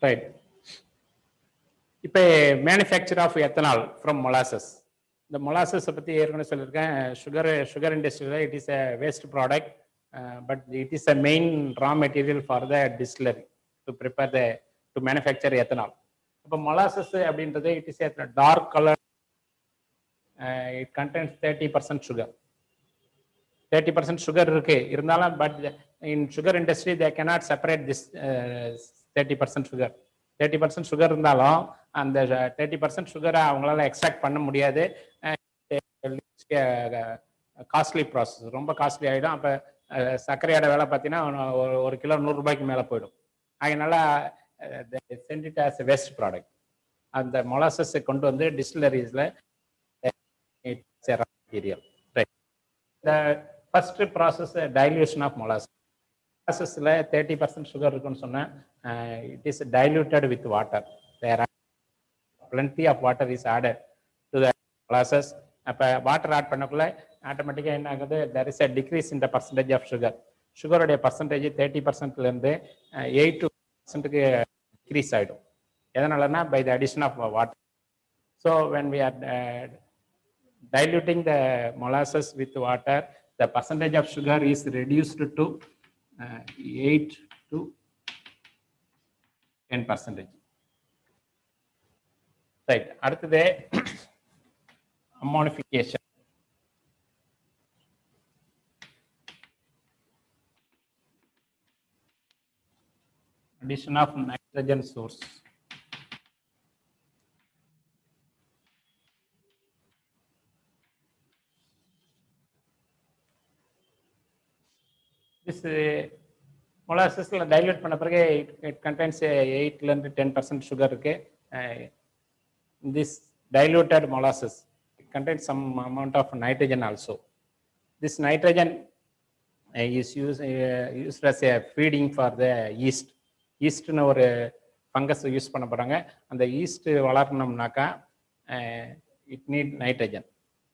Right. இப்போ manufacture of ethanol from molasses. இந்த மொலாசஸை பற்றி ஏற்கனவே சொல்லியிருக்கேன். சுகர் இண்டஸ்ட்ரியில் it is a waste product, but it is a main raw material for the distillery to prepare to manufacture ethanol. இப்போ molasses அப்படின்றது it is a dark colour, it condense 30% sugar. 30% sugar இருக்கு இருந்தாலும், but in sugar industry they cannot separate this 30% sugar. 30% sugar இருந்தாலும் அந்த 30% சுகரை அவங்களால extract பண்ண முடியாது. காஸ்ட்லி ப்ராசஸ், ரொம்ப காஸ்ட்லி ஆகிடும். அப்போ சர்க்கரையோட விலை பார்த்தீங்கன்னா ஒரு கிலோ 100 ரூபாய்க்கு மேலே போயிடும். அதனால send it as waste product. அந்த மொலாசஸை கொண்டு வந்து டிஸ்டிலரிஸில் மெட்டீரியல். ரைட். இந்த first process dilution of molasses. மொலாசஸில் 30% சுகர் இருக்குன்னு சொன்னேன். It is diluted with water. There plenty of water is added to the molasses. அப்போ வாட்டர் ஆட் பண்ணக்குள்ள ஆட்டோமேட்டிக்காக என்ன ஆகுது, there is a decrease in the percentage of sugar. சுகருடைய percentage 30%லேருந்து 8% டிக்ரீஸ் ஆகிடும். எதனாலனா by the addition of water. So when we are diluting the molasses with water, the percentage of sugar is reduced to 8 to 10%. Right. அடுத்தது அம்மோனிஃபிகேஷன். addition of nitrogen source. This molasses dilute பண்ண பிறகு it contains 8 to 10% sugar இருக்கு. This diluted molasses, it contains some amount of nitrogen also. This nitrogen is used as a feeding for the yeast. ஈஸ்ட்னு ஒரு fungus use பண்ண போகிறாங்க. அந்த yeast வளரணும்னாக்கா it need nitrogen.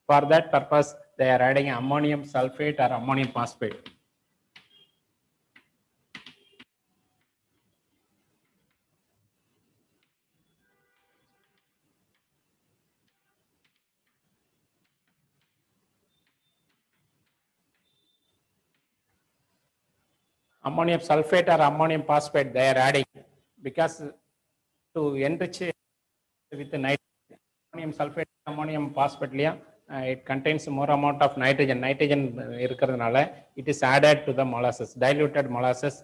For that purpose they are adding ammonium sulphate or ammonium phosphate. Ammonium sulfate or ammonium phosphate they are adding because to enrich with the nitrogen. Ammonium sulfate, ammonium phosphate it contains more amount of nitrogen. Nitrogen இருக்கிறதுனால it is added to the molasses, diluted molasses,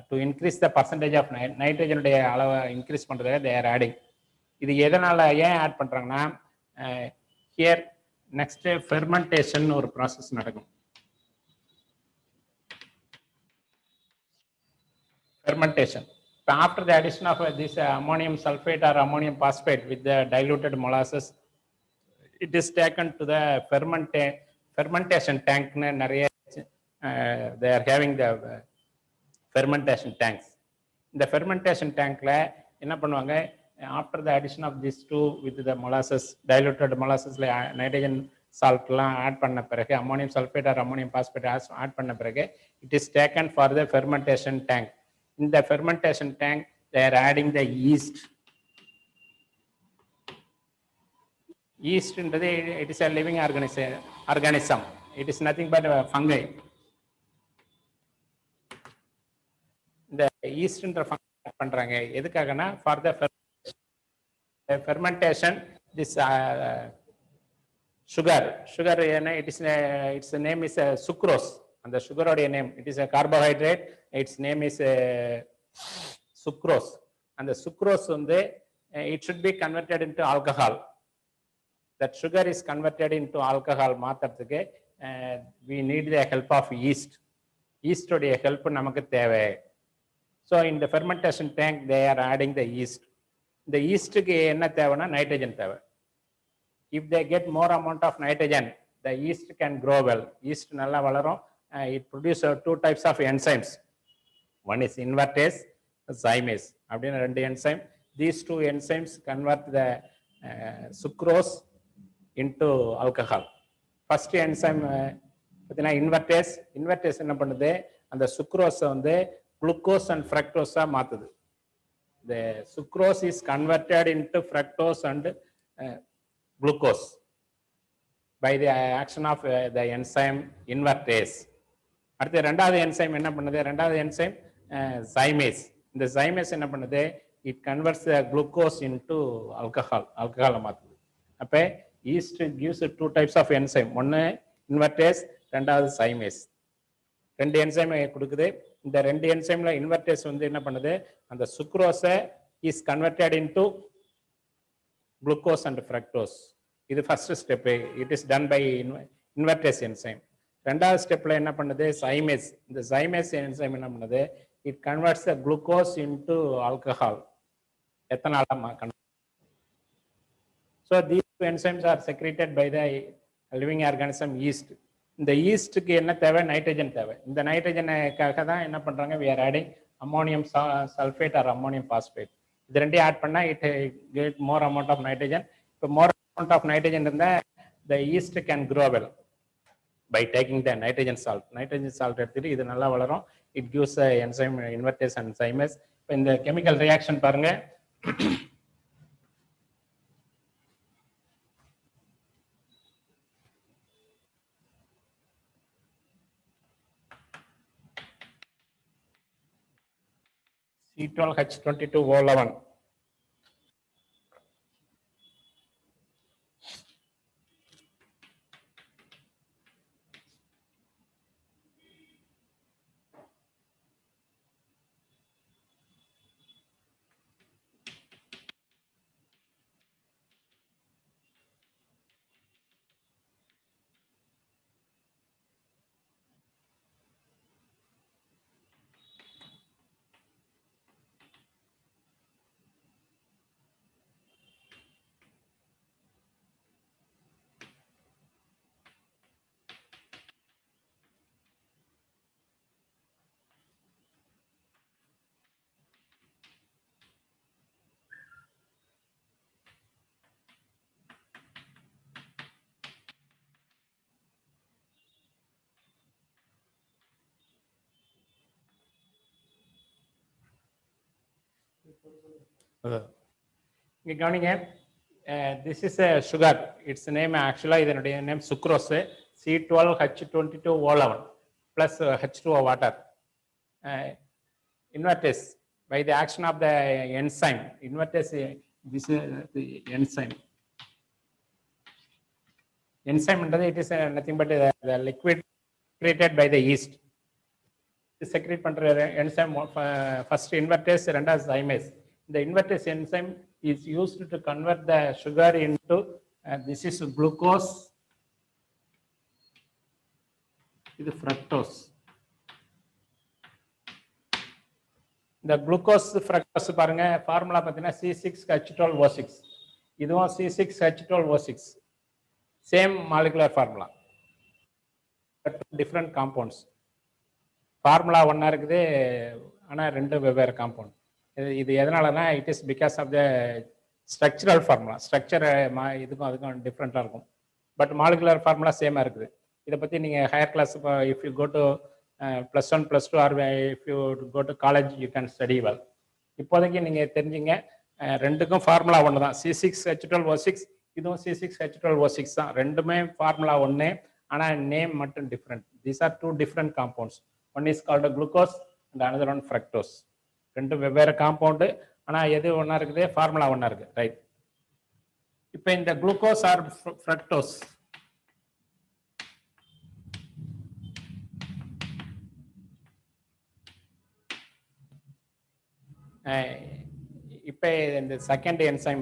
to increase the percentage of nitrogen உடைய அளவை increase பண்றதுக்கு they are adding. இது எதனால ஏன் add பண்றாங்கன்னா, here next fermentation ஒரு process நடக்கும். Fermentation. After the addition of this ammonium sulfate or ammonium phosphate with the diluted molasses, it is taken to the fermentation tank. They are having the fermentation tanks. In the fermentation tank, after the addition of these two with the molasses, diluted molasses, nitrogen salt add panna pirage, ammonium sulfate or ammonium phosphate add panna pirage, it is taken for the fermentation tank. In the fermentation tank, they are adding the yeast. Yeast it is a living organism. It is nothing but a fungi. The yeast in the fungi பண்றாங்க எதுக்காகனா for the fermentation. This sugar its name is sucrose. And the sugar name, it is a carbohydrate. Its name is sucrose. And the sucrose it should be converted into alcohol. That sugar is converted into alcohol. We need the help of yeast. Yeast உடைய help நமக்கு தேவை. So in the fermentation tank they are adding the yeast. The yeast க்கு என்ன தேவைனா nitrogen தேவை. If they get more amount of nitrogen, the yeast can grow well. Yeast நல்லா வளரும். It produces two types of enzymes. One is invertase, zymase. அப்படின ரெண்டு enzyme. These two enzymes convert the sucrose into alcohol. First enzyme பார்த்தீங்கன்னா invertase என்ன பண்ணுது, அந்த sucrose glucose and fructose மாத்துது. The sucrose is converted into fructose and glucose by the action of the enzyme invertase. அடுத்து ரெண்டாவது enzyme என்ன பண்ணுது? ரெண்டாவது enzyme zymase. இந்த சைமேஸ் என்ன பண்ணுது? It converts glucose into alcohol, ஆல்கஹாலை மாற்றுது. அப்போ yeast gives two types of enzyme, ஒன்று இன்வெர்டேஸ், ரெண்டாவது சைமேஸ். ரெண்டு என்சைம் கொடுக்குது. இந்த ரெண்டு என்சைம்ல இன்வெர்டேஸ் வந்து என்ன பண்ணுது? அந்த சுக்ரோஸை is converted into glucose and fructose. இது first step. It is done by invertase enzyme. ரெண்டாவது ஸ்டெப்ல என்ன பண்ணுது? சைமேஸ். இந்த சைமேஸ் என்சைம் என்ன பண்ணுது? It converts the glucose into alcohol, எத்தனாலா. So these two enzymes are secreted by the living organism yeast. இந்த ஈஸ்டுக்கு என்ன தேவை? நைட்ரஜன் தேவை. இந்த நைட்ரஜனுக்காக தான் என்ன பண்றாங்க? we are adding ammonium sulfate or ammonium phosphate. இது ரெண்டையும் ஆட் பண்ணா it get more amount of nitrogen. இப்போ more amount of nitrogen இருந்தா the yeast can grow well by taking the nitrogen salt. Nitrogen salt எடுத்துட்டு இது நல்லா வளரும். It gives a enzyme invertase and zymase. இப்போ இந்த chemical reaction பாருங்க. C12H22O11. இங்க கவனிங்க. This is a sugar. its name actually இதனுடைய name sucrose. C12H22O11 plus H2O water. Invertase by the action of the enzyme. Invertase, this is the enzyme. Enzyme it is nothing but the liquid created by the yeast. Secrete பண்ற enzyme first invertase, ரெண்டாவது zymase. The invertase enzyme is used to convert the sugar into this is glucose, இது fructose. இந்த glucose fructose பாருங்க, formula பார்த்தீங்கன்னா C6H12O6. இதுவும் C6H12O6. Same molecular formula, different compounds. Formula ஒன்றா இருக்குது, ஆனால் ரெண்டு வெவ்வேறு காம்பவுண்ட். இது எதனாலனா it is because of the structural formula. Structure இதுக்கும் அதுக்கும் டிஃப்ரெண்ட்டாக இருக்கும், பட் மாலிகுலர் ஃபார்முலா சேமாக இருக்குது. இதை பற்றி நீங்கள் higher class if you go to +1 +2 or if you go to college you can study well. இப்போதைக்கு நீங்கள் தெரிஞ்சுங்க, ரெண்டுக்கும் ஃபார்முலா ஒன்று தான். C6H12O6, இதுவும் C6H12O6 தான். ரெண்டுமே ஃபார்முலா ஒன்று, ஆனால் நேம் மட்டும் different. These are 2 different compounds. One is called glucose and another one fructose. ரெண்டு வெவ்வேறு காம்பவுண்டு, ஆனால் எது ஒன்றா இருக்குது? ஃபார்முலா ஒன்றா இருக்குது. ரைட். இப்போ இந்த குளுக்கோஸ் ஆர் ஃப்ரக்டோஸ், இப்போ இந்த second enzyme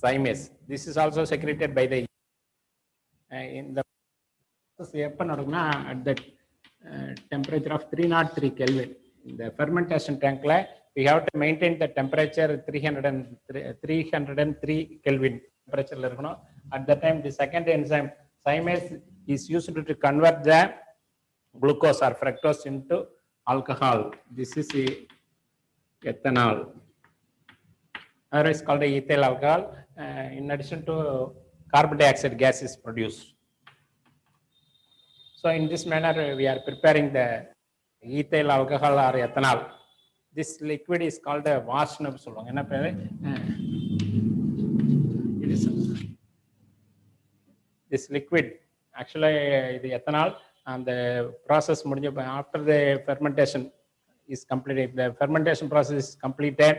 zymase, this is also secreted by the. இந்த எப்போ நடக்கும்னா at the temperature of 303 Kelvin. இந்த ஃபெர்மெண்டேஷன் டேங்க்ல we have to maintain the temperature 303 Kelvin டெம்பரேச்சர்ல இருக்கணும். at that time the second enzyme zymase is used to convert the glucose or fructose into alcohol. This is ethanol, otherwise called ethyl alcohol. In addition to carbon dioxide gas is produced. So in this manner we are preparing the ethyl alcohol or ethanol. This liquid is called a wash னு சொல்லுவாங்க. என்ன பேரு? It is this liquid actually இது ethanol and the process முடிஞ்ச after the fermentation is completed, the fermentation process is completed,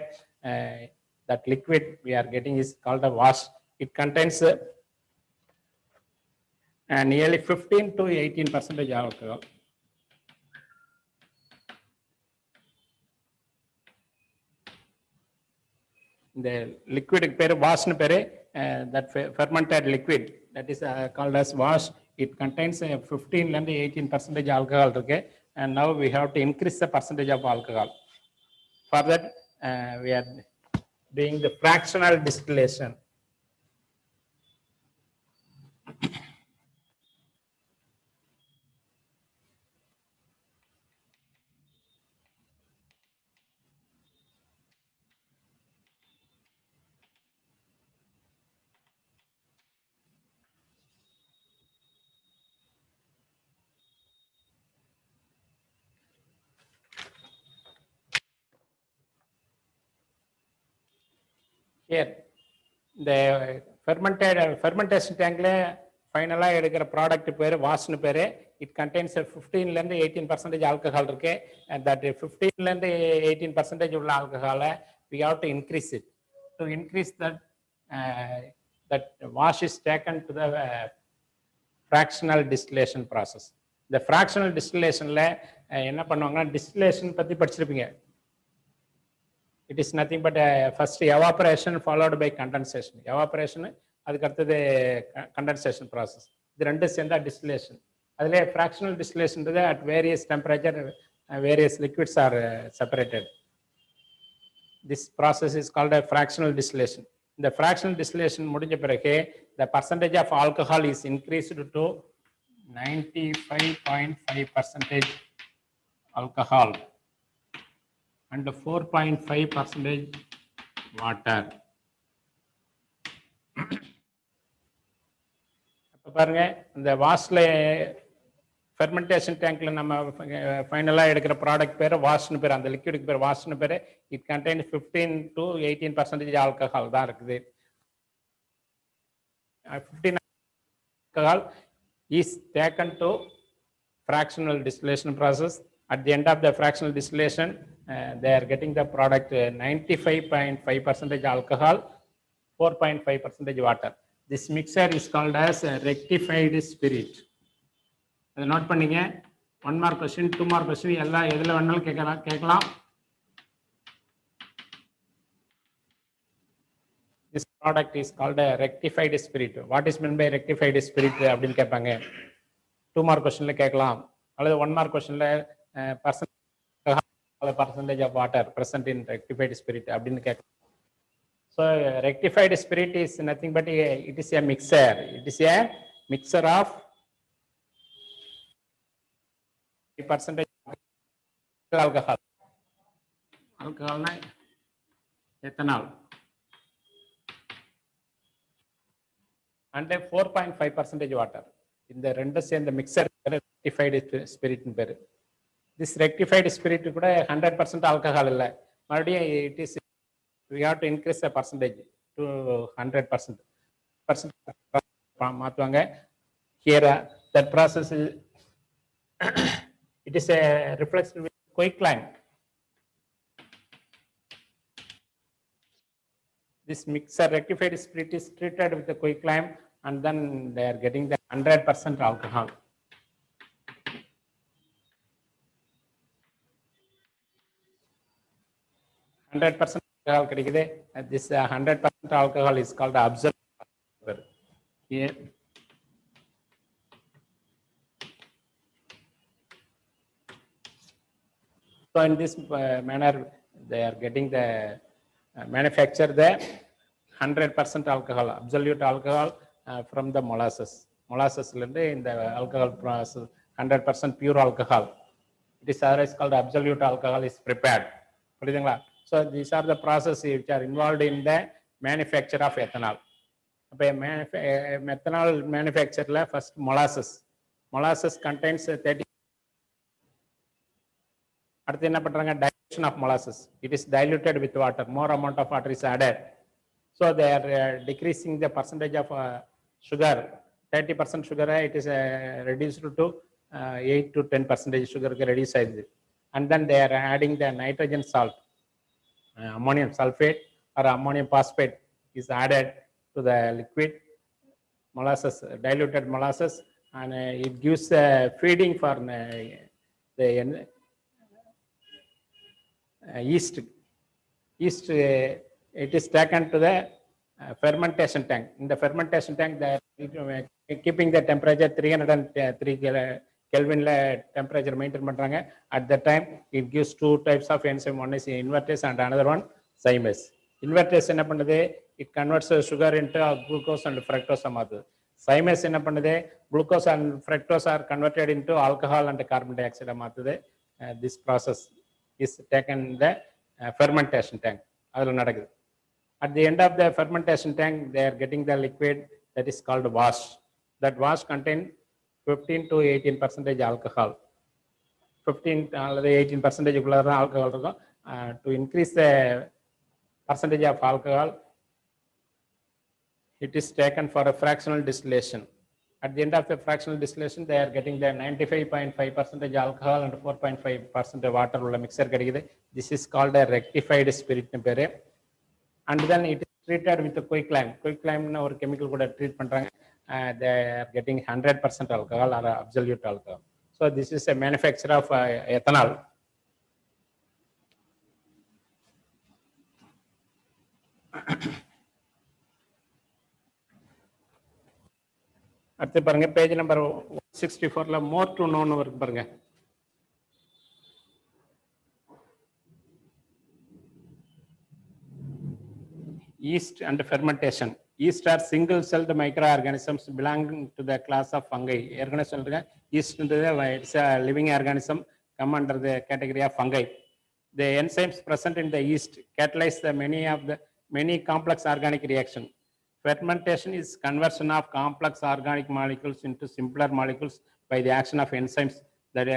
that liquid we are getting is called a wash. It contains nearly 15 to 18% alcohol. The liquid பேரு வாஷ்னு பேரு, that fermented liquid that is called as wash. It contains 15 and 18% alcohol இருக்கு, and now we have to increase the percentage of alcohol. For that we are doing the fractional distillation. Here the fermentation tankல ஃபைனலா எடுக்கிற product பேரு வாஷ்னு பேரு. It contains 15 ல இருந்து 18% alcohol இருக்கு, and that 15 ல இருந்து 18% உள்ள alcohol we have to increase it. To increase that that wash is taken to the fractional distillation process. The fractional distillationல என்ன பண்ணுவாங்கன்னா, distillation பத்தி படிச்சிருப்பீங்க. It is nothing but first evaporation followed by condensation. Evaporation அதுக்கு அடுத்தது condensation process. இது ரெண்டு சேர்ந்தா distillation. அதிலே fractional distillation at various temperature various liquids are separated. This process is called a fractional distillation. The fractional distillation முடிஞ்ச பிறகு the percentage of alcohol is increased to 95.5% alcohol and 4.5% water. அப்ப பாருங்க, இந்த வாஷ்ல fermentation டேங்க்ல நம்ம ஃபைனலா எடுக்கிற ப்ராடக்ட் பேரு வாஷ்னு பேரு, அந்த லிக்விடுக்கு பேரு வாஷ்னு பேரு. இட் கண்டெய்ன்ஸ் 15 to 18% ஆல்கஹால் தான் இருக்குது. 15 alcohol is taken to fractional distillation process. At the end of the fractional distillation, they are getting the product 95.5% alcohol, 4.5% water. This mixture is called as a rectified spirit. அதை note பண்ணீங்க. 1 mark question, 2 mark question எல்லாம் எதுல வேணாலும் கேட்கலாம். This product is called a rectified spirit. What is meant by rectified spirit அப்படின்னு கேட்பாங்க. 2 mark questionல கேட்கலாம், அல்லது 1 mark questionல percentage of water present in rectified spirit அப்படின்னு கேட்கலாம். So rectified spirit is nothing but it is a mixer. It is a mixer of percentage alcohol. Alcohol na ethanol and 4.5% water. இந்த ரெண்டு சேர்ந்த mixer rectified spirit பேரு. This rectified spirit கூட 100% alcohol இல்ல, மறுபடியும் it is we have to increase the percentage to 100%. மாத்துவாங்க. Here that process is it is a reflection with quicklime. This mixer rectified spirit is treated with the quicklime, and then they are getting the 100% alcohol. alcohol கிடைக்குது. This 100% alcohol is called absolute. Here so in this manner they are getting the manufacture the 100% alcohol, absolute alcohol from the molasses. Molasses lende in the alcohol process 100% pure alcohol. It is otherwise called absolute alcohol is prepared. புரியுதுங்களா? So these are the processes which are involved in the manufacture of ethanol. அப்ப methanol manufactureல first molasses contains 30 அடுத்து என்ன பண்றாங்க, dilution of molasses. It is diluted with water. More amount of water is added. So they are decreasing the percentage of sugar. 30% sugar it is reduced to 8 to 10% sugar reduce ஆயிடுது. And then they are adding the nitrogen salt, ammonium sulfate or ammonium phosphate is added to the liquid molasses, diluted molasses, and it gives feeding for the yeast. Yeast it is taken to the fermentation tank. In the fermentation tank, they are keeping the temperature 303 Kelvin temperature maintain பண்றாங்க. At that time, it gives two types of enzyme. One is invertase and another one zymase. Invertase என்ன பண்ணுது? It converts sugar into glucose and fructose மாத்துது. Zymase என்ன பண்ணுது? Glucose and fructose are converted into alcohol and carbon dioxide மாத்துது. This process is taken in the fermentation tank. அதுல நடக்குது. At the end of the fermentation tank, they are getting the liquid that is called wash. That wash contains 15 to 18% alcohol. 15 or 18% alcohol. To increase the percentage of alcohol, it is taken for a fractional distillation. At the end of the fractional distillation, they are getting the 95.5% alcohol and 4.5% water mixture. This is called a rectified spirit. And then it is treated with a quicklime. Quicklime or chemical could treat பண்றாங்க. They are getting 100% alcohol or absolute alcohol. So this is a manufacturer of ethanol. அடுத்து பாருங்க, page number 164ல more to know இருக்கு பாருங்க. Yeast and fermentation. Yeast are single-celled microorganisms belonging to the class of fungi. ஏற்கனவே சொல்றேன், yeast is a living organism, come under the category of fungi. The enzymes present in the yeast catalyze the many complex organic reaction. Fermentation is conversion of complex organic molecules into simpler molecules by the action of enzymes. That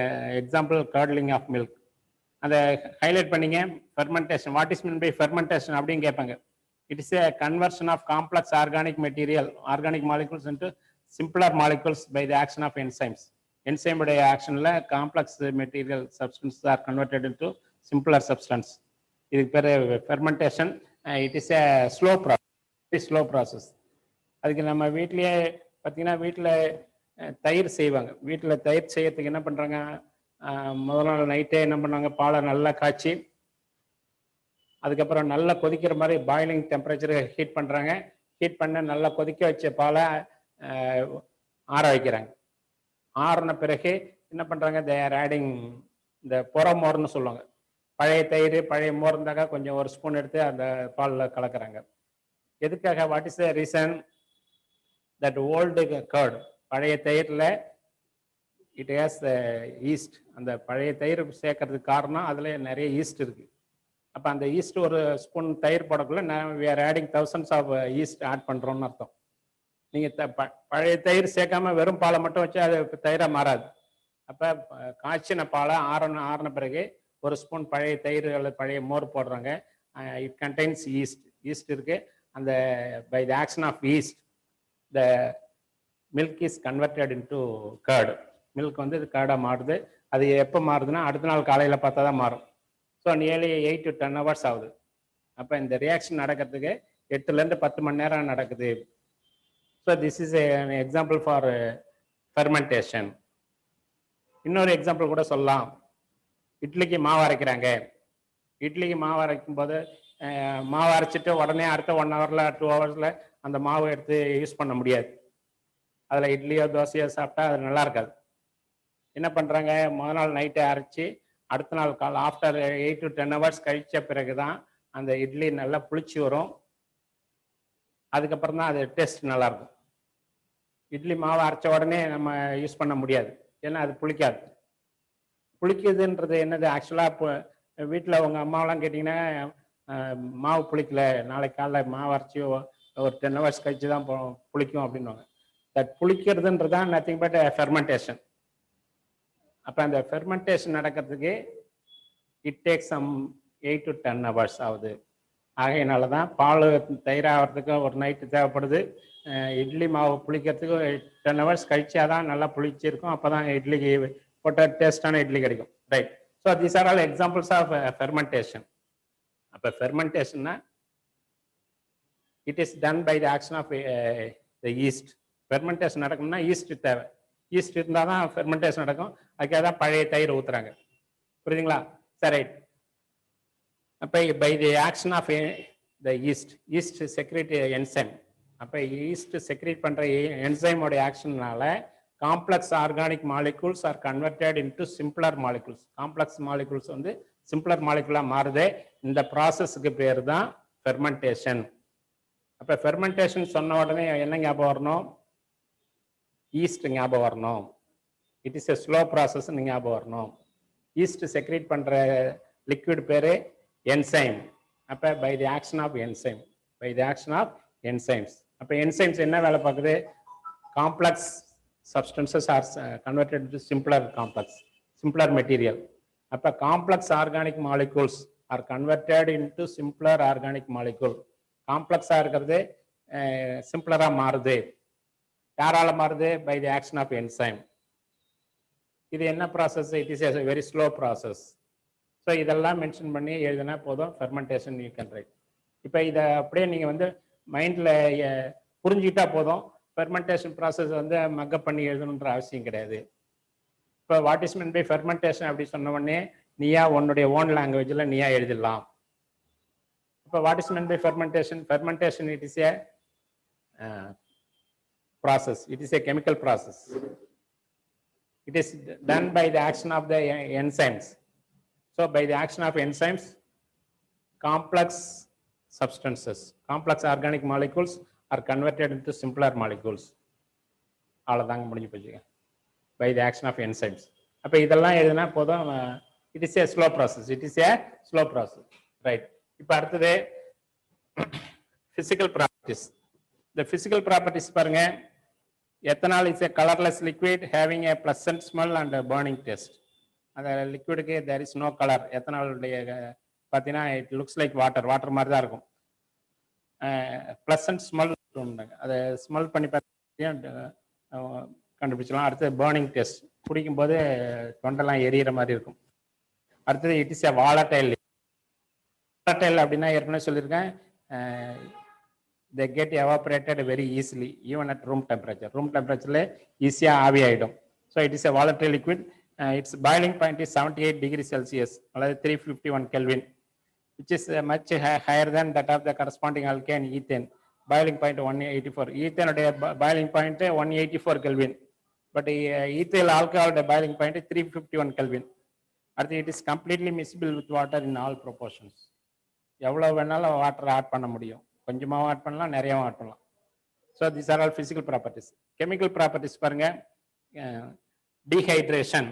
example, curdling of milk. அதை highlight பண்ணீங்க. fermentation, what is meant by fermentation அப்படின்னு கேட்பாங்க. It is a conversion of complex organic molecules into simpler molecules by the action of enzymes. Enzyme action la complex material substances are converted into simpler substance. This is fermentation. It is a slow process. அதுக்கு நம்ம வீட்டிலேயே பார்த்தீங்கன்னா, வீட்டில் தயிர் செய்வாங்க. வீட்டில் தயிர் செய்யறதுக்கு என்ன பண்ணுறாங்க, முதல் நாள் நைட்டே என்ன பண்ணாங்க, பாலை நல்லா காய்ச்சி அதுக்கப்புறம் நல்லா கொதிக்கிற மாதிரி பாயிலிங் டெம்பரேச்சர் ஹீட் பண்ணுறாங்க. ஹீட் பண்ண நல்லா கொதிக்க வச்ச பாலை ஆற வைக்கிறாங்க. ஆறின பிறகு என்ன பண்ணுறாங்க, தே ஆர் ஆடிங் இந்த புறமோர்னு சொல்லுவாங்க. பழைய தயிர் பழைய மோர் இருந்தாக்கா கொஞ்சம் ஒரு ஸ்பூன் எடுத்து அந்த பாலில் கலக்கிறாங்க. எதுக்காக, what is the reason? That old curd, பழைய தயிரில் இட் ஹேஸ் ஈஸ்ட். அந்த பழைய தயிர் சேர்க்கறதுக்கு காரணம் அதில் நிறைய ஈஸ்ட் இருக்குது. அப்போ அந்த ஈஸ்ட் ஒரு ஸ்பூன் தயிர் போடக்குள்ள we are adding thousands of yeast add பண்ணுறோன்னு அர்த்தம். நீங்கள் பழைய தயிர் சேர்க்காம வெறும் பாலை மட்டும் வச்சு அது தயிராக மாறாது. அப்போ காய்ச்சின பாலை ஆறின பிறகு ஒரு ஸ்பூன் பழைய தயிர் அல்லது பழைய மோர் போடுறாங்க. இட் கண்டெய்ன்ஸ் ஈஸ்ட் இருக்கு. அந்த by the action of yeast the milk is converted into curd. Milk வந்து இது கர்டாக மாறுது. அது எப்போ மாறுதுன்னா அடுத்த நாள் காலையில் பார்த்தா தான் மாறும். ஸோ நியர்லி 8 to 10 hours ஆகுது. அப்போ இந்த ரியாக்ஷன் நடக்கிறதுக்கு 8 to 10 மணி நேரம் நடக்குது. So this is an example for fermentation. இன்னொரு எக்ஸாம்பிள் கூட சொல்லலாம். இட்லிக்கு மாவு அரைக்கிறாங்க. இட்லிக்கு மாவு அரைக்கும் போது மாவு அரைச்சிட்டு உடனே அடுத்த 1 hourல 2 hours அந்த மாவு எடுத்து யூஸ் பண்ண முடியாது. அதில் இட்லியோ தோசையோ சாப்பிட்டா அது நல்லா இருக்காது. என்ன பண்ணுறாங்க, முதல் நாள் நைட்டை அரைச்சி அடுத்த நாள் கால் ஆஃப்டர் 8 to 10 hours கழிச்ச பிறகு தான் அந்த இட்லி நல்லா புளிச்சு வரும். அதுக்கப்புறம் தான் அது டேஸ்ட் நல்லாயிருக்கும். இட்லி மாவு அரைச்ச உடனே நம்ம யூஸ் பண்ண முடியாது, ஏன்னா அது புளிக்காது. புளிக்குதுன்றது என்னது, ஆக்சுவலாக இப்போ வீட்டில் உங்கள் அம்மாவெல்லாம் கேட்டிங்கன்னா மாவு புளிக்கல, நாளைக்கு காலைல மாவு அரைச்சி ஒரு 10 hours கழிச்சு தான் புளிக்கும் அப்படின்வாங்க. தட் புளிக்கிறதுன்றது தான் நத்திங் பட் ஃபெர்மெண்டேஷன். அப்போ அந்த ஃபெர்மெண்டேஷன் நடக்கிறதுக்கு it takes some 8 to 10 hours ஆகுது. ஆகையினால தான் பால் தயிராகிறதுக்கு ஒரு நைட்டு தேவைப்படுது. இட்லி மாவு புளிக்கிறதுக்கு 10 hours கழிச்சா தான் நல்லா புளிச்சிருக்கும். அப்போ தான் இட்லிக்கு போட்ட டேஸ்டான இட்லி கிடைக்கும். Right. So these are all examples of fermentation. அப்போ ஃபெர்மெண்டேஷன்னா it is done by the action of the yeast. Fermentation நடக்கணும்னா ஈஸ்ட் தேவை. ஈஸ்ட் இருந்தால் தான் ஃபெர்மெண்டேஷன் நடக்கும். அதுக்காக தான் பழைய தயிர் ஊற்றுறாங்க. புரியுதுங்களா? சரி, ரைட். அப்போ by the action of the yeast secrete enzyme. அப்போ ஈஸ்ட் செக்ரேட் பண்ணுற என்சைமோடைய ஆக்ஷன்னால complex organic molecules are converted into simpler molecules. Complex molecules வந்து சிம்பிளர் மாலிகூலாக மாறுது. இந்த ப்ராசஸ்க்கு பேர் தான் ஃபெர்மெண்டேஷன். அப்போ ஃபெர்மெண்டேஷன் சொன்ன உடனே என்ன ஞாபகம் வரணும்? ஈஸ்ட் ஞாபகம் வரணும். It is a slow process ஞாபகம் வரணும். ஈஸ்ட் செக்ரேட் பண்ணுற லிக்விட் பேர் என்சைம். அப்போ by the action of enzyme, by the action of enzymes. அப்போ என்சைம்ஸ் என்ன வேலை பார்க்குது? Complex substances are converted to simpler material. அப்போ complex organic molecules are converted into simpler organic molecule. காம்ப்ளெக்ஸாக இருக்கிறது சிம்பிளராக மாறுது. யாரால மாறுது? By the action of enzyme. இது என்ன process? It is a very slow process. So இதெல்லாம் மென்ஷன் பண்ணி எழுதினா போதும், ஃபெர்மெண்டேஷன் யூ கேன் ரைட். இப்போ இதை அப்படியே நீங்கள் வந்து மைண்டில் புரிஞ்சுக்கிட்டா போதும். ஃபெர்மெண்டேஷன் ப்ராசஸ் வந்து மக்கப் பண்ணி எழுதணுன்ற அவசியம் கிடையாது. இப்போ what is mean by fermentation அப்படி சொன்ன உடனே நீயா உன்னுடைய ஓன் லாங்குவேஜில் நீயா எழுதிடலாம். இப்போ what is mean by fermentation? Fermentation it is a process. It is a chemical process. It is done by the action of the enzymes. So by the action of enzymes, complex substances, complex organic molecules are converted into simpler molecules. அவ்வளோதாங்க, முடிஞ்சு போச்சுங்க. By the action of enzymes. அப்போ இதெல்லாம் எழுதுனா போதும். it is a slow process. It is a slow process. Right. இப்போ அடுத்தது physical properties. The physical properties பாருங்க. Ethanol is a colorless liquid having a pleasant smell and a burning taste. அந்த லிக்விடுக்கு there is no color. Ethanol பார்த்தீங்கன்னா it looks like water மாதிரி தான் இருக்கும். pleasant smell அதை smell பண்ணி பார்த்தீங்கன்னா கண்டுபிடிச்சலாம். அடுத்தது burning taste, குடிக்கும்போது தொண்டெல்லாம் எரியிற மாதிரி இருக்கும். அடுத்தது it is a volatile. volatile அப்படின்னா ஏற்கனவே சொல்லியிருக்கேன், they get evaporated very easily even at room temperature. room temperature easy ஆவி ஆயிடும். So it is a volatile liquid. Its boiling point is 78 degrees Celsius, அல்லது 351 Kelvin, which is much higher than that of the corresponding alkane ethane. boiling point 184. ethane உடைய boiling point 184 Kelvin, but ethyl alcohol boiling point 351 Kelvin. அடுத்து it is completely miscible with water in all proportions. எவ்வளவு வேணாலும் water add பண்ண முடியும். கொஞ்சமாகவும் add பண்ணலாம், நிறையாவும் add பண்ணலாம். So this are all physical properties. Chemical properties பாருங்க. Dehydration.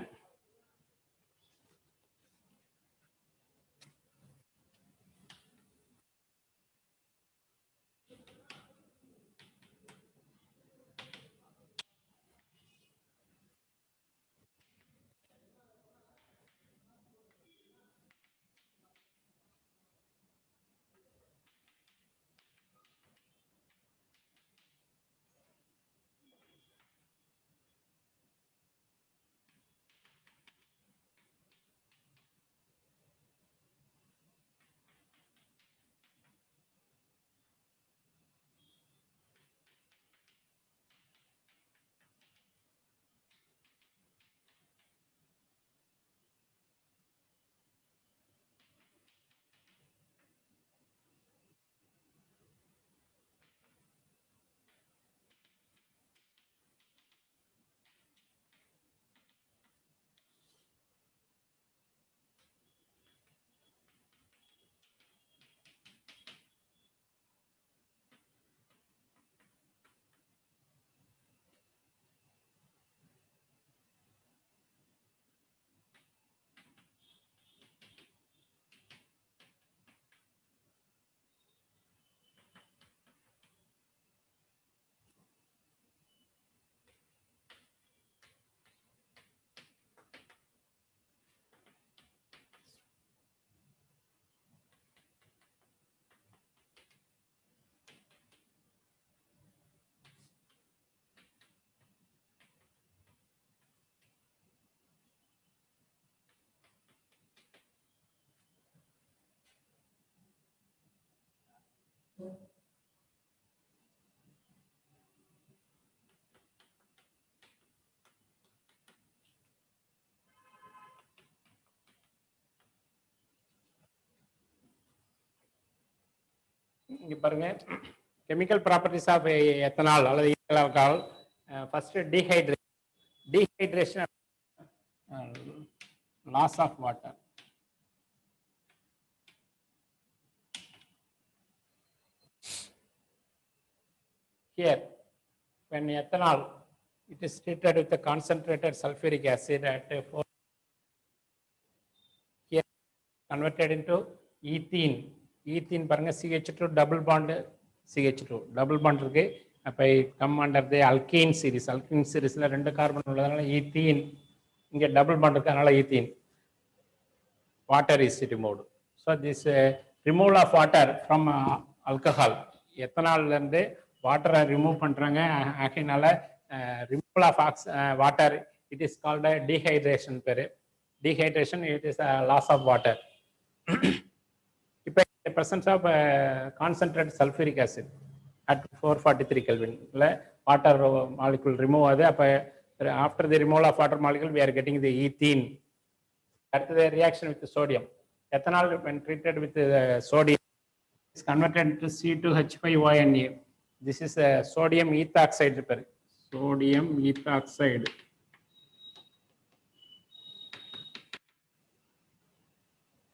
இங்க பாருங்க chemical properties of ethanol அல்லது ethyl alcohol. First dehydration, loss of water. Here, when ethanol, it is treated with a concentrated sulfuric acid at 4, here converted into ethene. Ethene பாருங்க CH2 double bond CH2 double bond இருக்கு. அப்ப come under the alkene series. Alkene seriesல ரெண்டு carbon உள்ளதனால ethene. இங்க double bond இருக்கு அதனால ethene. Water is removed. So this removal of water from alcohol, ethanol இருந்து water remove பண்றாங்க. ஆகையினால removal of water, it is called a dehydration பேரு. Dehydration, it is a loss of water. இப்போ the presence of concentrated sulfuric acid at 443 Kelvin water molecule remove ஆகுது. அப்ப after the removal of water molecule we are getting the ethene. At the reaction with the sodium, ethanol when treated with sodium is converted to C2H5ONA. This is sodium ethoxide. Sodium ethoxide.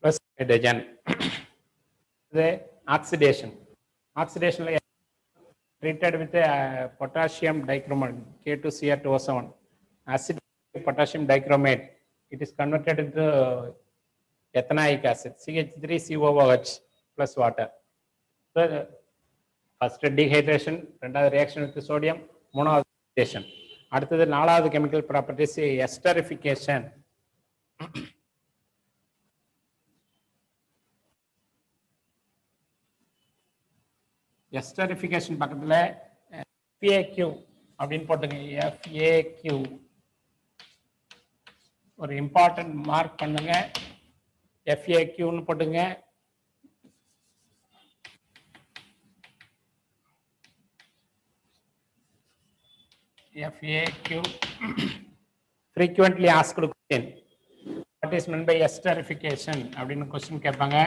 Plus hydrogen. The oxidation. Oxidation treated with potassium dichromate K2Cr2O7. Acid potassium dichromate. It is converted into ethanoic acid CH3COOH plus water. So first dehydration, ரெண்டாவது reaction with sodium, மூணாவது oxidation. அடுத்தது நாலாவது chemical properties esterification. Esterification பக்கத்துல FAQ அப்படின்னு போட்டுங்க. FAQ ஒரு important mark பண்ணுங்க. FAQன்னு போட்டுங்க. FAQ frequently asked question. What is meant by esterification அப்படின்னு கொஸ்டின் கேட்பாங்க.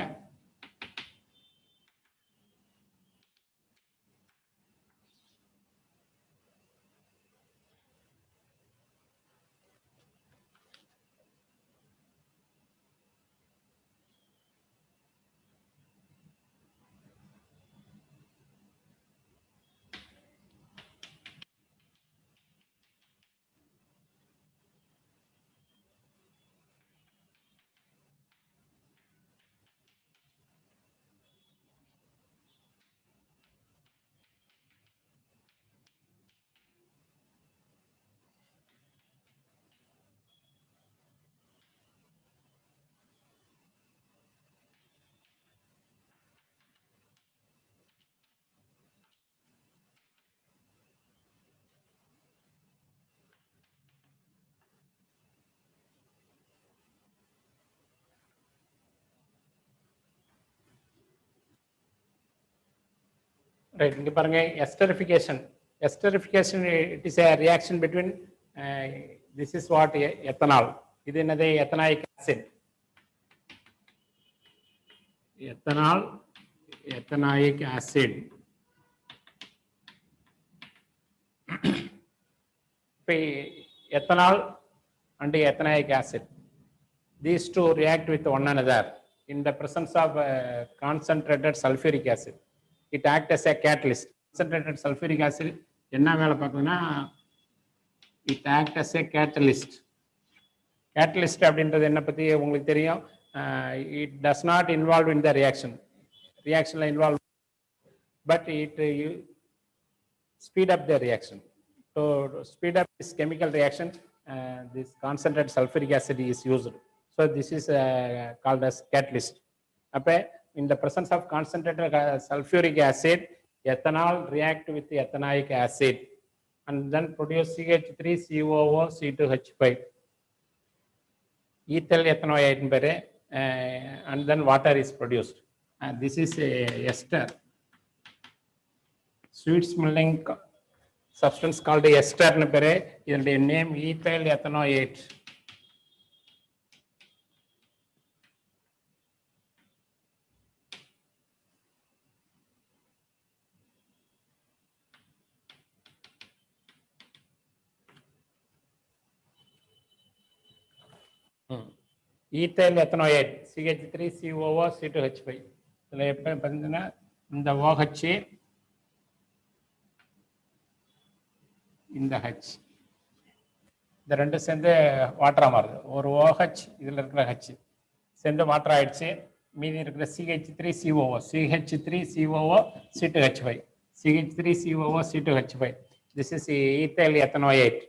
Right, இங்க பாருங்க esterification. Esterification, it is a reaction between this is what ethanol. இது என்னது ethanoic acid. Ethanol, ethanoic acid. Ethanol and ethanoic acid. These two react with one another in the presence of concentrated sulfuric acid. It acts as a catalyst. Concentrated sulfuric acid என்ன வேலை பார்க்குதுன்னா it acts as a catalyst. Catalyst அப்படின்றது என்ன பத்தி உங்களுக்கு தெரியும். It does not involve in the reaction. Reaction involve, but it speed up the reaction. So speed up this chemical reaction, this concentrated sulfuric acid is used. So this is called as catalyst. அப்ப in the presence of concentrated sulfuric acid, ethanol react with the ethanoic acid and then produce CH3COO-C2H5. Ethyl ethanoate and then water is produced. And this is a ester. Sweet smelling substance called ester. The name ethyl ethanoate. Ethyl ethanoate CH3COO C2H5. இதில் எப்போ பார்த்தீங்கன்னா இந்த OH இந்த H இந்த ரெண்டு சேர்ந்து வாட்டரா மாறுது. ஒரு OH இதில் இருக்கிற H சேர்ந்து வாட்டர் ஆயிடுச்சு. மீதி இருக்கிற CH3COO C2H5 CH3COO C2H5. This is ethyl ethanoate.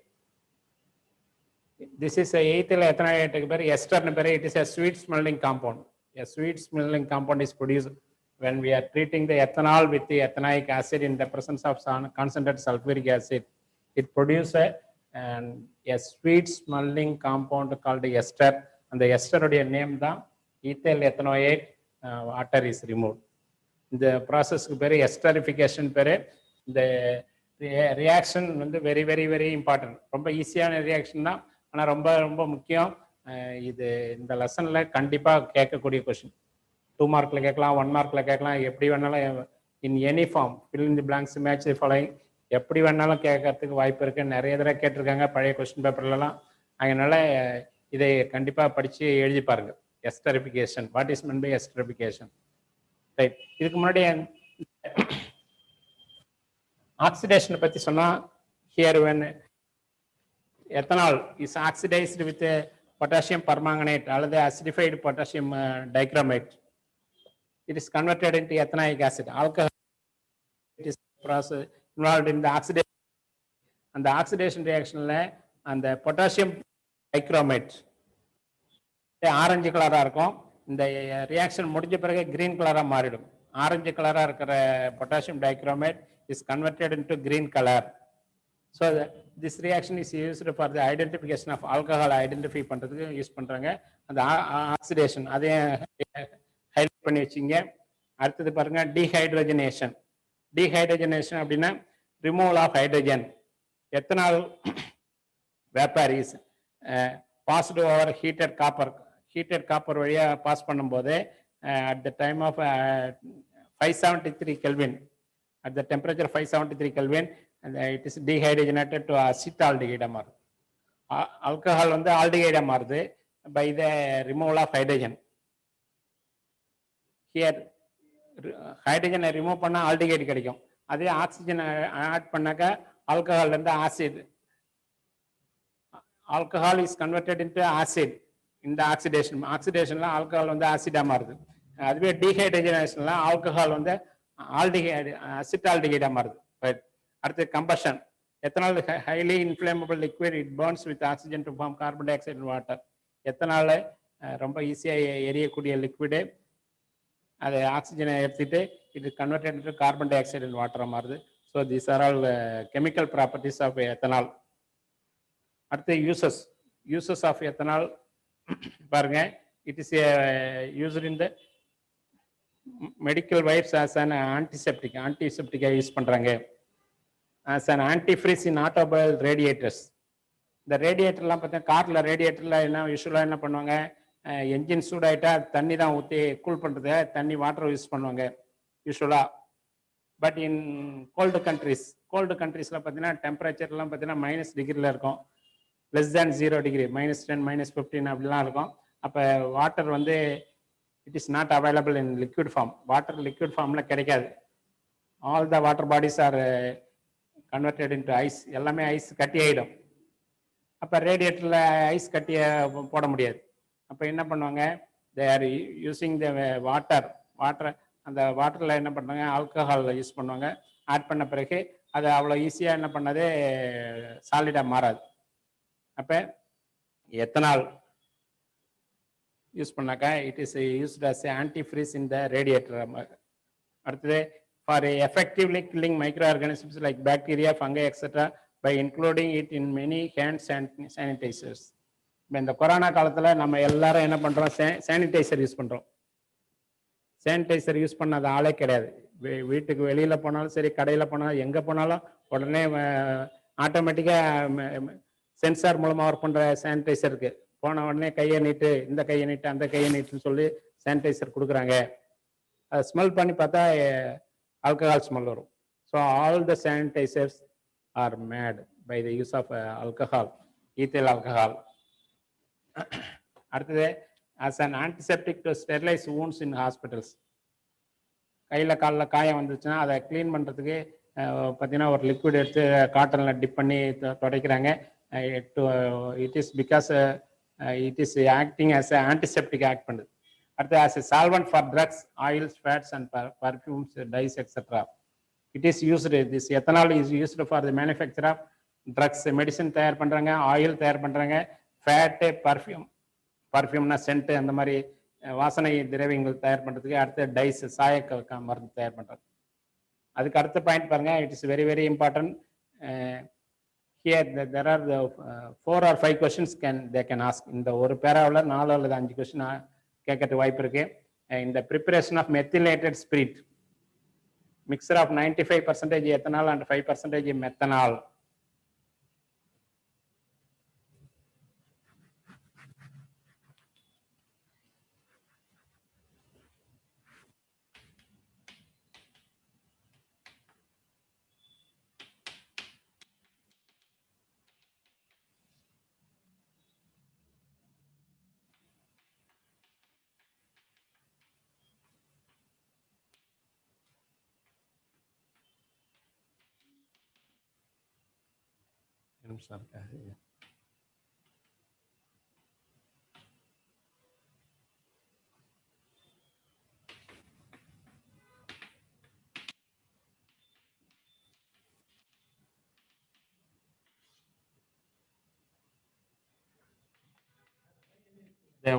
This is ethyl ethanoate. Ester, it is a sweet smelling compound. A sweet smelling compound is produced when we are treating the ethanol with the ethanoic acid in the presence of concentrated sulfuric acid. It produces a sweet smelling compound called ester, and the ester name தான் ethyl ethanoate. Water is removed. The process பேரு esterification பேரு. The reaction வந்து very important. ரொம்ப ஈஸியான reaction தான், ஆனால் ரொம்ப ரொம்ப முக்கியம். இது இந்த லெசன்ல கண்டிப்பா கேட்கக்கூடிய கொஸ்டின். 2 மார்க்ல கேட்கலாம், 1 மார்க்ல கேட்கலாம், எப்படி வேணாலும் in any form fill in the blanks, match the following, எப்படி வேணாலும் கேட்கறதுக்கு வாய்ப்பு இருக்கு. நிறைய தடவை கேட்டிருக்காங்க பழைய கொஸ்டின் பேப்பர்லாம். அதனால இதை கண்டிப்பா படிச்சு எழுதி பாருங்க. Esterification, what is mean by esterification, right. இதுக்கு முன்னாடி ஆக்சிடேஷனை பத்தி சொன்னா, here when ethanol is oxidized with potassium permanganate அல்லது acidified potassium dichromate, it is converted into ethanoic acid. Alcohol it is process involved in the oxidation. அந்த oxidation ரியாக்ஷன்ல அந்த potassium dichromate orange கலரா இருக்கும். இந்த ரியாக்ஷன் முடிஞ்ச பிறகு கிரீன் கலரா மாறிடும். ஆரஞ்சு கலரா இருக்கிற potassium dichromate is converted into green color. So this reaction is used for the identification of alcohol. Identify பண்றதுக்கு யூஸ் பண்றாங்க. அந்த ஆக்சிடேஷன் அதையும் ஹைலைட் பண்ணி வச்சிங்க. அடுத்தது பாருங்க டீஹைட்ரோஜனேஷன். டீஹைட்ரோஜனேஷன் அப்படின்னா removal of hydrogen. Ethanol vapour is passed over heated copper வழியா பாஸ் பண்ணும்போது at the time of 573 Kelvin, at the temperature 573 Kelvin, it is dehydrogenated to acetaldehyde மாறுது. ஆல்கஹால் வந்து ஆல்டிஹைடா மாறுது by the removal of hydrogen. Here ஹைட்ரஜனை remove பண்ணா aldehyde கிடைக்கும். அதே oxygen add பண்ணாக்க ஆல்கஹால் இருந்து acid, alcohol is converted into acid. இந்த ஆக்சிடேஷன்ல ஆல்கஹால் வந்து ஆசிடா மாறுது. அதுவே டீஹைட்ரோஜனேஷன்ல ஆல்கஹால் வந்து ஆல்டிஹைடு அசிட்டால்டிஹைடா மாறுது. அடுத்து combustion. Ethanol highly inflammable liquid, it burns with oxygen to form carbon dioxide and water. Ethanol ரொம்ப ஈஸியா எரியக்கூடிய லிக்விடு. அதை ஆக்சிஜனை எடுத்துட்டு it is converted into carbon dioxide and வாட்டரா மாறுது. So these are all chemical properties of ethanol. அடுத்து uses of ethanol பாருங்க. It is used in the medical wipes as an ஆன்டிசெப்டிக்கா யூஸ் பண்றாங்க. As an antifreeze in automobile radiators. இந்த ரேடியேட்டர்லாம் பார்த்தீங்கன்னா கார்ல ரேடியேட்டர்ல யூஸ்வலாக என்ன பண்ணுவாங்க, என்ஜின் சூடாயிட்டா தண்ணி தான் ஊற்றி கூல் பண்ணுறது, தண்ணி வாட்டர் யூஸ் பண்ணுவாங்க யூஸ்வலா. பட் இன் கோல்டு கண்ட்ரீஸ்ல பார்த்தீங்கன்னா டெம்பரேச்சர்லாம் பார்த்தீங்கன்னா -டிகிரியில் இருக்கும். less than 0 degree, -10, -15 அப்படிலாம் இருக்கும். அப்போ வாட்டர் வந்து it is not available in liquid form. Water liquid ஃபார்ம்ல கிடைக்காது. All the water bodies are converted into ice. எல்லாமே ஐஸ் கட்டி ஆகிடும். அப்போ ரேடியேட்டரில் ஐஸ் கட்டிய போட முடியாது. அப்போ என்ன பண்ணுவாங்க, they are using the water. அந்த வாட்டரில் என்ன பண்ணுவாங்க, ஆல்கஹால் யூஸ் பண்ணுவாங்க. ஆட் பண்ண பிறகு அது அவ்வளோ ஈஸியாக என்ன பண்ணது சாலிடாக மாறாது. அப்போ எத்தனால் யூஸ் பண்ணாக்கா it is used as antifreeze in the radiator. அடுத்தது for effectively killing micro organisms like bacteria, fungi etcetera by including it in many hand sanitizers. இப்போ இந்த கொரோனா காலத்தில் நம்ம எல்லாரும் என்ன பண்ணுறோம், சானிடைசர் யூஸ் பண்ணுறோம். சானிடைசர் யூஸ் பண்ணாத ஆளே கிடையாது. வீட்டுக்கு வெளியில் போனாலும் சரி, கடையில் போனாலும், எங்கே போனாலும் உடனே ஆட்டோமேட்டிக்காக சென்சார் மூலமாக ஒர்க் பண்ணுற சானிடைசர் இருக்கு. போன உடனே கையை நீட்டு, இந்த கையை நீட்டு, அந்த கையை நீட்டுன்னு சொல்லி சானிடைசர் கொடுக்குறாங்க. அதை ஸ்மெல் பண்ணி பார்த்தா ஆல்கஹால் ஸ்மெல் வரும். So all the sanitisers are made by the use of alcohol, ethyl alcohol. அடுத்தது as an antiseptic to sterilize wounds in hospitals. கையில் காலில் காயம் வந்துச்சுன்னா அதை க்ளீன் பண்ணுறதுக்கு பார்த்தீங்கன்னா ஒரு லிக்விட் எடுத்து காட்டனில் டிப் பண்ணி துடைக்கிறாங்க. It is because it is acting as a antiseptic act பண்ணுது. அடுத்து as a solvent for drugs, oils, fats and perfumes, dyes etcetera. It is used, this ethanol is used for the manufacture of drugs. Medicine தயார் பண்ணுறாங்க, oil தயார் பண்ணுறாங்க, fat, பர்ஃப்யூம்னா cent, அந்த மாதிரி வாசனை திரவியங்கள் தயார் பண்ணுறதுக்கு. அடுத்து டைஸ், சாய மருந்து தயார் பண்ணுறது. அதுக்கு அடுத்த பாயிண்ட் பாருங்க, it is very very important. Here there are 4 or 5 questions they can ask. இந்த ஒரு பேராவில் 4 அல்லது 5 கொஸ்டின் கேட்கறதுக்கு வாய்ப்பு இருக்கு. இந்த preparation of methylated spirit, mixture of 95% ethanol and 5% methanol.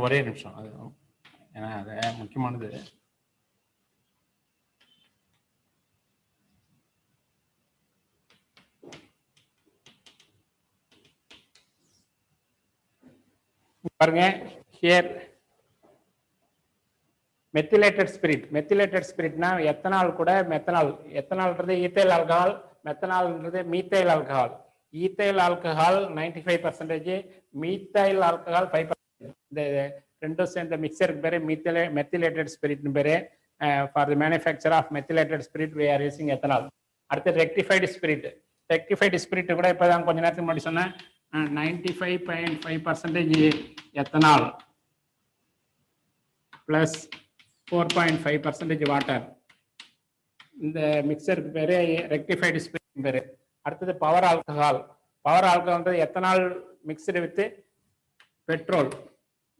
ஒரே நிமிஷம், அது ஏன்னா அது முக்கியமானது. பாருங்க, ஹியர் மெத்திலேட்டட் ஸ்பிரிட். மெத்திலேட்டட் ஸ்பிரிட்னா எத்தனால் கூட மெத்தனால். எத்தனால்ன்றது ஈத்தைல் ஆல்கஹால், மெத்தனால்ன்றது methyl alcohol. Ethyl alcohol 95%, methyl alcohol 5%. இந்த ரெண்டும் சேர்ந்த மிக்சருக்கு பேரு மெத்திலேட்டட் ஸ்பிரிட்னு பேரு. For the manufacture of methylated spirit we are using ethanol. அடுத்து ரெக்டிஃபைடு ஸ்பிரிட். ரெக்டிஃபைடு ஸ்பிரிட் கூட இப்போதான் கொஞ்ச நேரத்துக்கு முன்னாடி சொன்னேன், 95.5% எத்தனால் பிளஸ் 4.5% வாட்டர். இந்த மிக்சருக்கு பேரு ரெக்டிஃபைடு ஸ்பிரிட் பேரு. அடுத்தது power alcohol. Power alcohol ethanol mixed with petrol,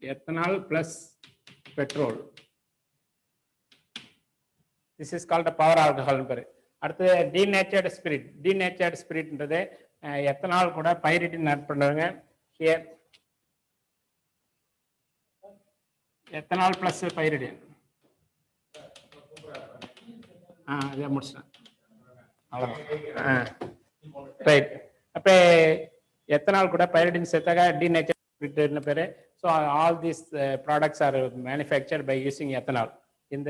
ethanol plus petrol. This is called power alcohol பேரு. அடுத்து டீநேச்சர்டு ஸ்பிரிட். டீநேச்சர்டு ஸ்பிரிட்ன்றது எத்தனால் கூட பைரிடின் ஆட் பண்ணுறாங்க. Here ethanol plus pyridine. இதை முடிச்சிட்டேன், அவ்வளோதான். ரைட். அப்போ எத்தனால் கூட பைரிடின் சேர்த்தாக்க டீநேச்சர்டு ஸ்பிரிட்னு பேர். So all these products are manufactured by using ethanol. இந்த